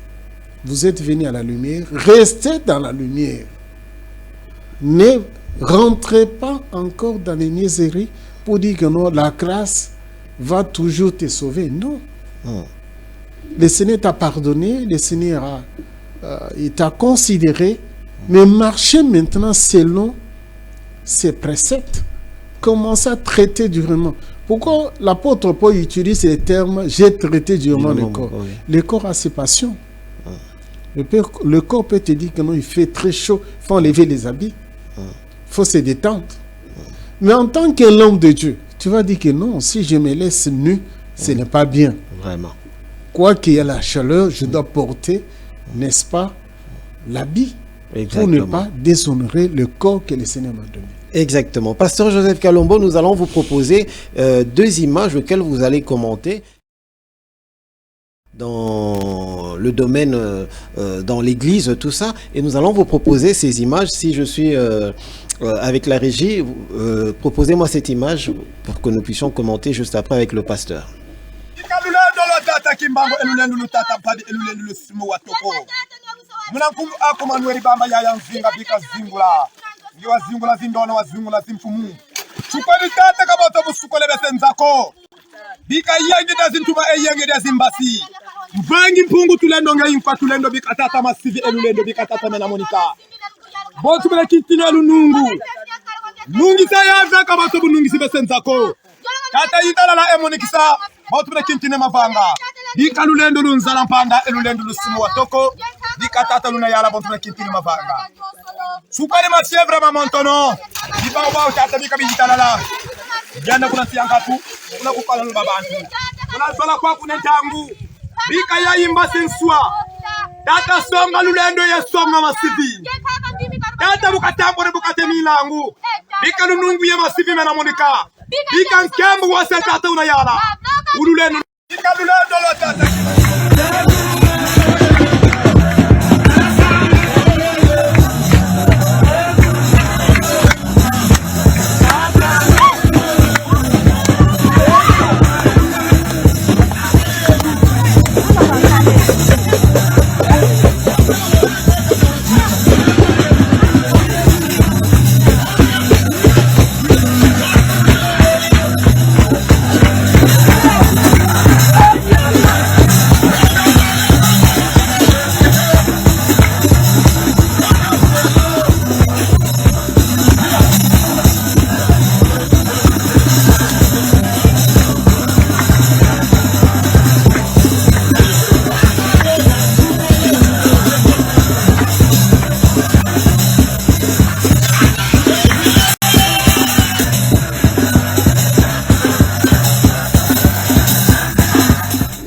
Vous êtes venu à la lumière, restez dans la lumière. Ne rentrez pas encore dans les niaiseries pour dire que non, la grâce va toujours te sauver. Non. Le Seigneur t'a pardonné, le Seigneur il t'a considéré, mais marchez maintenant selon ses préceptes. Commencez à traiter durement. Pourquoi l'apôtre Paul utilise ces termes « j'ai traité durement le corps ». Le corps a ses passions. Le corps peut te dire que non, il fait très chaud, il faut enlever les habits, il faut se détendre. Mais en tant que l'homme de Dieu, tu vas dire que non, si je me laisse nu, ce n'est pas bien. Vraiment. Quoi qu'il y ait la chaleur, je dois porter, n'est-ce pas, l'habit. Pour ne pas déshonorer le corps que le Seigneur m'a donné. Exactement. Pasteur Joseph Kalombo, nous allons vous proposer deux images auxquelles vous allez commenter dans le domaine, dans l'église, tout ça. Et nous allons vous proposer ces images. Si je suis avec la régie, proposez-moi cette image pour que nous puissions commenter juste après avec le pasteur. Munankum akumanweri bamba ya yanzinga bika zingula yo zingula zindono wa zingula zimfumu chukweni tata kaboto busukole besenzako bika yenge dazintuma eyenge dazimbasi mvangi mpungu tulendo ngeyimfa tulendo bika tata masivi elulendo bika tata mena monika botu bele kitino lunungu nungi sayaza kaboto bunungi sibesenzako tata yitala la emonikisa botu bele kitine mavanga bika lulendo lunzala mpanda elulendo lusimu watoko bika tata luna yala botu bele kitine mavanga supari masie vraiment montono diba ba tata bika bijitala la jana kuna siangatu kuna kukala lu babantu kuna sola kwa kuna tangu bika ya imba sensua tata songa lulendo ya songa masivi tata bukatambo ne bukate milangu bika lunungu ya masivi mena monika Bika nkembu wa setata unayala. Ululeno. Bika lulendo lo tata.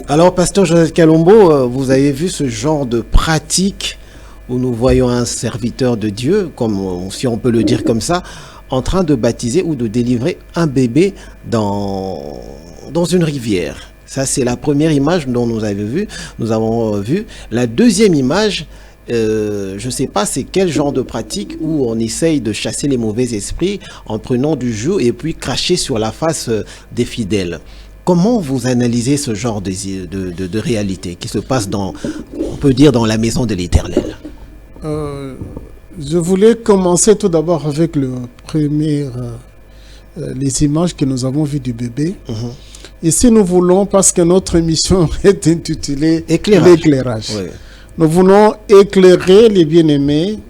Alors, pasteur Joseph Kalombo, vous avez vu ce genre de pratique où nous voyons un serviteur de Dieu, comme si on peut le dire comme ça, en train de baptiser ou de délivrer un bébé dans une rivière. Ça, c'est la première image dont nous avons vu. La deuxième image, je ne sais pas c'est quel genre de pratique où on essaye de chasser les mauvais esprits en prenant du jus et puis cracher sur la face des fidèles. Comment vous analysez ce genre de réalité qui se passe on peut dire, dans la maison de l'Éternel? Je voulais commencer tout d'abord avec les images que nous avons vues du bébé. Et si nous voulons, parce que notre émission est intitulée L'éclairage. Oui. Nous voulons éclairer les bien-aimés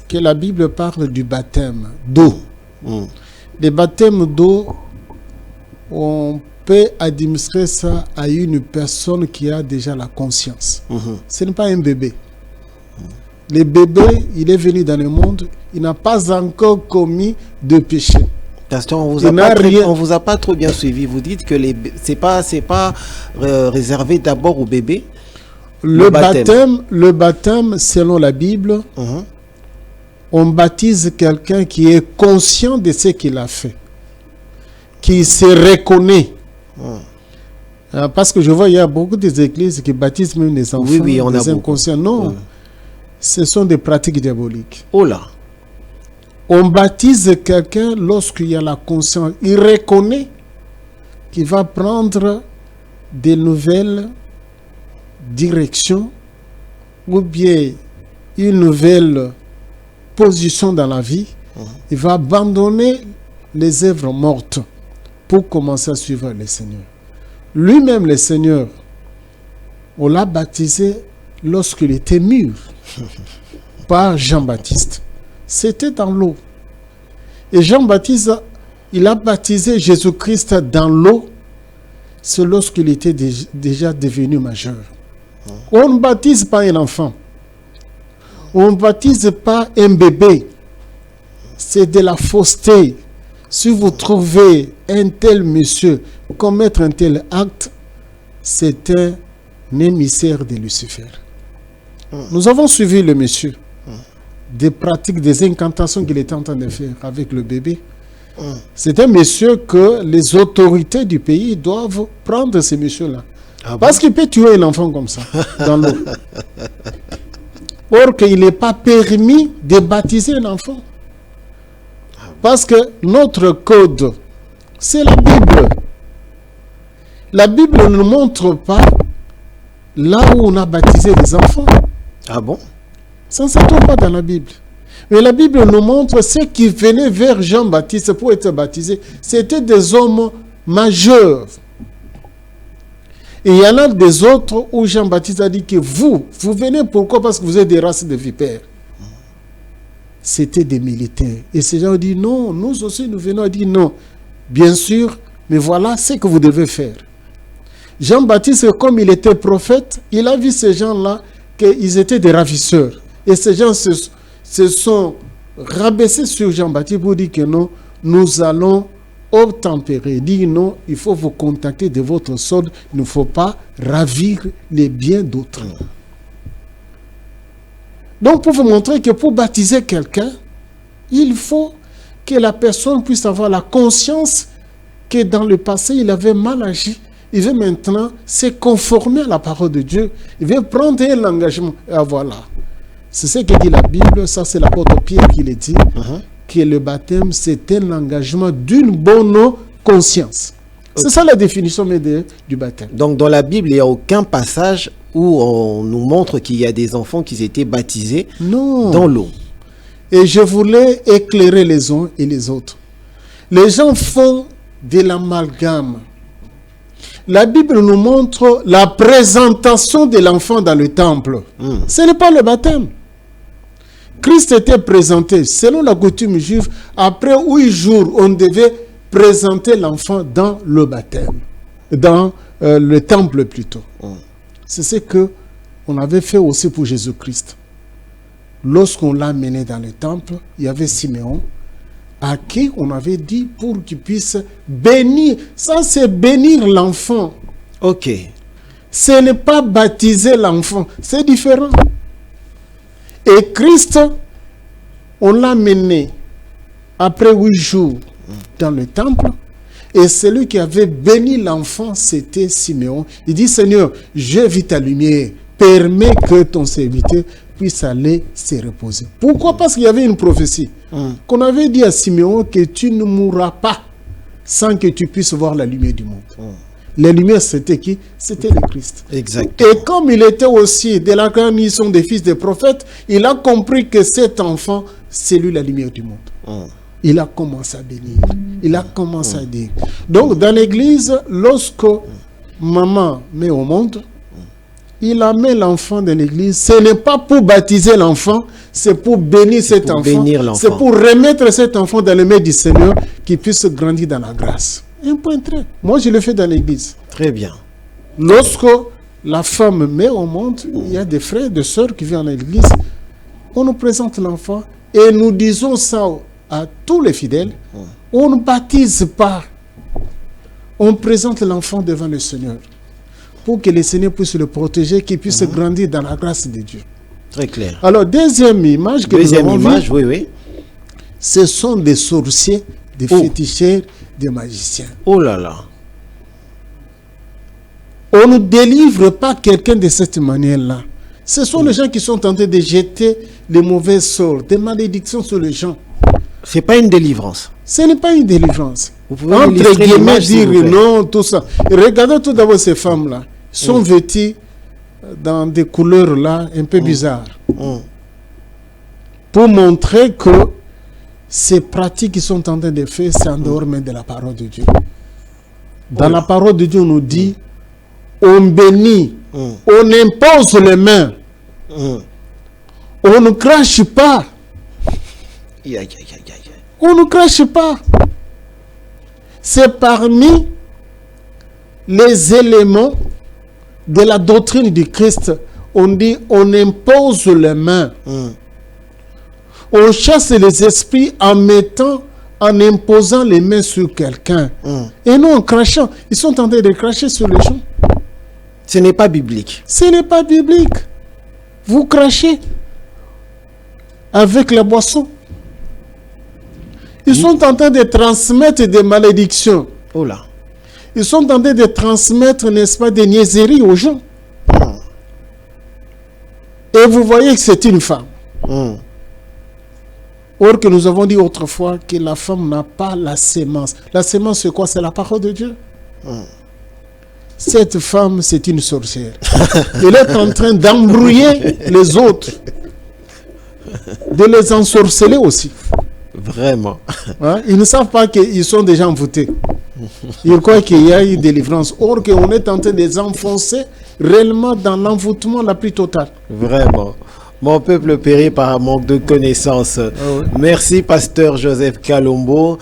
que la Bible parle du baptême d'eau. Les baptêmes d'eau, on peut administrer ça à une personne qui a déjà la conscience. Ce n'est pas un bébé. Le bébé, il est venu dans le monde, il n'a pas encore commis de péché. Pasteur, on vous a pas trop bien suivi. Vous dites que c'est pas réservé d'abord au bébé. Le baptême, selon la Bible, on baptise quelqu'un qui est conscient de ce qu'il a fait, qui se reconnaît. Parce que je vois, il y a beaucoup d'églises qui baptisent même les enfants, oui, on des a inconscients. Non, ce sont des pratiques diaboliques. Oh là! On baptise quelqu'un lorsqu'il y a la conscience. Il reconnaît qu'il va prendre des nouvelles directions ou bien une nouvelle position dans la vie. Il va abandonner les œuvres mortes pour commencer à suivre le Seigneur. Lui-même, le Seigneur, on l'a baptisé lorsqu'il était mûr par Jean-Baptiste. C'était dans l'eau. Et Jean-Baptiste, il a baptisé Jésus-Christ dans l'eau, c'est lorsqu'il était déjà devenu majeur. On ne baptise pas un enfant. On ne baptise pas un bébé. C'est de la fausseté. Si vous trouvez un tel monsieur commettre un tel acte, c'est un émissaire de Lucifer. Nous avons suivi le monsieur. Des pratiques, des incantations qu'il était en train de faire avec le bébé. C'est un monsieur que les autorités du pays doivent prendre, ce monsieur-là. Parce qu'il peut tuer un enfant comme ça, dans l'eau. Or qu'il n'est pas permis de baptiser un enfant. Parce que notre code, c'est la Bible. La Bible ne nous montre pas là où on a baptisé les enfants. Ah bon? Ça ne se trouve pas dans la Bible. Mais la Bible nous montre ceux qui venaient vers Jean-Baptiste pour être baptisés. C'était des hommes majeurs. Et il y en a des autres où Jean-Baptiste a dit que vous venez pourquoi? Parce que vous êtes des races de vipères. C'était des militaires. Et ces gens ont dit non, nous aussi nous venons. A dit non, bien sûr, mais voilà ce que vous devez faire. Jean-Baptiste, comme il était prophète, il a vu ces gens-là qu'ils étaient des ravisseurs. Et ces gens se sont rabaissés sur Jean-Baptiste pour dire que non, nous allons obtempérer. Dire non, il faut vous contacter de votre solde, il ne faut pas ravir les biens d'autrui. Donc, pour vous montrer que pour baptiser quelqu'un, il faut que la personne puisse avoir la conscience que dans le passé, il avait mal agi. Il veut maintenant se conformer à la parole de Dieu. Il veut prendre un engagement. Et voilà. C'est ce que dit la Bible. Ça, c'est l'apôtre Pierre qui le dit. Que le baptême, c'est un engagement d'une bonne conscience. C'est ça la définition du baptême. Donc, dans la Bible, il n'y a aucun passage où on nous montre qu'il y a des enfants qui étaient baptisés dans l'eau. Et je voulais éclairer les uns et les autres. Les gens font de l'amalgame. La Bible nous montre la présentation de l'enfant dans le temple. Ce n'est pas le baptême. Christ était présenté, selon la coutume juive, après 8 jours, on devait présenter l'enfant dans le baptême, dans le temple plutôt. C'est ce qu'on avait fait aussi pour Jésus-Christ. Lorsqu'on l'a mené dans le temple, il y avait Siméon, à qui on avait dit pour qu'il puisse bénir. Ça, c'est bénir l'enfant. Ok. Ce n'est pas baptiser l'enfant. C'est différent. Et Christ, on l'a mené après 8 jours dans le temple. Et celui qui avait béni l'enfant, c'était Siméon. Il dit, Seigneur, j'ai vu ta lumière. Permets que ton serviteur puisse aller se reposer. Pourquoi? Parce qu'il y avait une prophétie qu'on avait dit à Siméon que tu ne mourras pas sans que tu puisses voir la lumière du monde. La lumière, c'était qui? C'était le Christ. Exact. Et comme il était aussi de la garnison des fils des prophètes, il a compris que cet enfant, c'est lui la lumière du monde. Il a commencé à bénir. Il a commencé à dire. Donc, dans l'église, lorsque maman met au monde, il amène l'enfant dans l'église. Ce n'est pas pour baptiser l'enfant, c'est pour bénir cet enfant. C'est pour remettre cet enfant dans les mains du Seigneur, qu'il puisse grandir dans la grâce. Un point très. Moi, je le fais dans l'église. Très bien. Lorsque la femme met au monde, il y a des frères, des sœurs qui viennent à l'église. On nous présente l'enfant et nous disons ça à tous les fidèles. On ne baptise pas. On présente l'enfant devant le Seigneur pour que le Seigneur puisse le protéger, qu'il puisse grandir dans la grâce de Dieu. Très clair. Alors, deuxième image que nous avons vue, oui. Ce sont des sorciers, des féticheurs, des magiciens. Oh là là. On ne délivre pas quelqu'un de cette manière-là. Ce sont les gens qui sont tentés de jeter les mauvais sorts, des malédictions sur les gens. Ce n'est pas une délivrance. Ce n'est pas une délivrance. Vous pouvez entre guillemets dire non, tout ça. Regardez tout d'abord ces femmes-là. Sont vêtues dans des couleurs là un peu bizarres. Pour montrer que ces pratiques qu'ils sont en train de faire, c'est en dehors même de la parole de Dieu. Dans la parole de Dieu, on nous dit, on bénit, on impose les mains, on ne crache pas. On ne crache pas. C'est parmi les éléments de la doctrine du Christ. On dit, on impose les mains. On chasse les esprits en imposant les mains sur quelqu'un. Et non en crachant. Ils sont en train de cracher sur les gens. Ce n'est pas biblique. Ce n'est pas biblique. Vous crachez avec la boisson. Ils sont en train de transmettre des malédictions. Oh là. Ils sont en train de transmettre, n'est-ce pas, des niaiseries aux gens. Et vous voyez que c'est une femme. Or que nous avons dit autrefois que la femme n'a pas la sémence. La sémence, c'est quoi? C'est la parole de Dieu. Cette femme, c'est une sorcière. Elle est en train d'embrouiller les autres. De les ensorceler aussi. Vraiment. Ils ne savent pas qu'ils sont déjà envoûtés. Ils croient qu'il y a une délivrance. Or qu'on est en train de les enfoncer réellement dans l'envoûtement la plus totale. Vraiment. Mon peuple périt par manque de connaissances. Merci, pasteur Joseph Kalombo.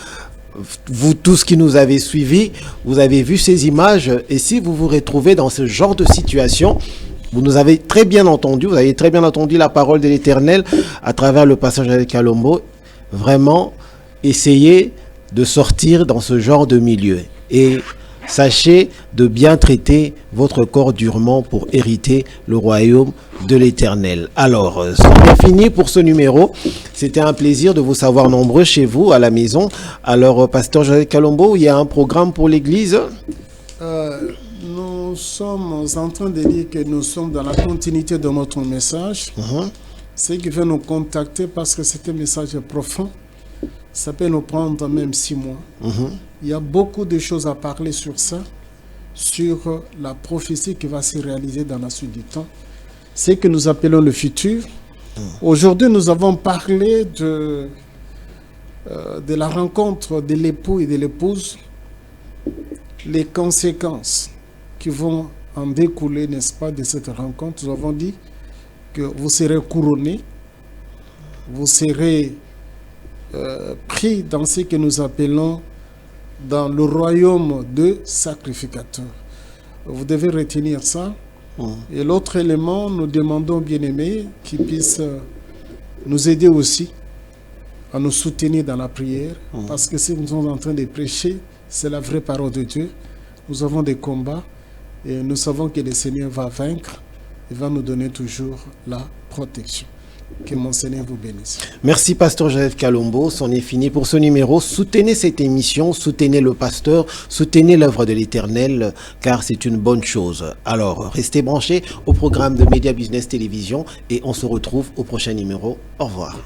Vous tous qui nous avez suivis, vous avez vu ces images. Et si vous vous retrouvez dans ce genre de situation, vous nous avez très bien entendu. Vous avez très bien entendu la parole de l'Éternel à travers le passage avec Kalombo. Vraiment, essayez de sortir dans ce genre de milieu. Et Sachez de bien traiter votre corps durement pour hériter le royaume de l'Éternel. Alors, c'en est fini pour ce numéro. C'était un plaisir de vous savoir nombreux chez vous, à la maison. Alors, Pasteur Joseph Kalombo, il y a un programme pour l'Église? Nous sommes en train de dire que nous sommes dans la continuité de notre message. Ceux qui veulent nous contacter, parce que c'est un message profond, ça peut nous prendre même 6 mois. Il y a beaucoup de choses à parler sur ça, sur la prophétie qui va se réaliser dans la suite du temps. C'est que nous appelons le futur. Aujourd'hui, nous avons parlé de la rencontre de l'époux et de l'épouse, les conséquences qui vont en découler, n'est-ce pas, de cette rencontre. Nous avons dit que vous serez couronnés, vous serez pris dans ce que nous appelons dans le royaume de sacrificateurs. Vous devez retenir ça. Et l'autre élément, nous demandons, bien-aimés, qu'ils puissent nous aider aussi à nous soutenir dans la prière, parce que si nous sommes en train de prêcher, c'est la vraie parole de Dieu. Nous avons des combats et nous savons que le Seigneur va vaincre et va nous donner toujours la protection. Que mon Seigneur vous bénisse. Merci, Pasteur Joseph Kalombo. C'en est fini pour ce numéro. Soutenez cette émission, soutenez le pasteur, soutenez l'œuvre de l'Éternel, car c'est une bonne chose. Alors, restez branchés au programme de Média Business Télévision et on se retrouve au prochain numéro. Au revoir.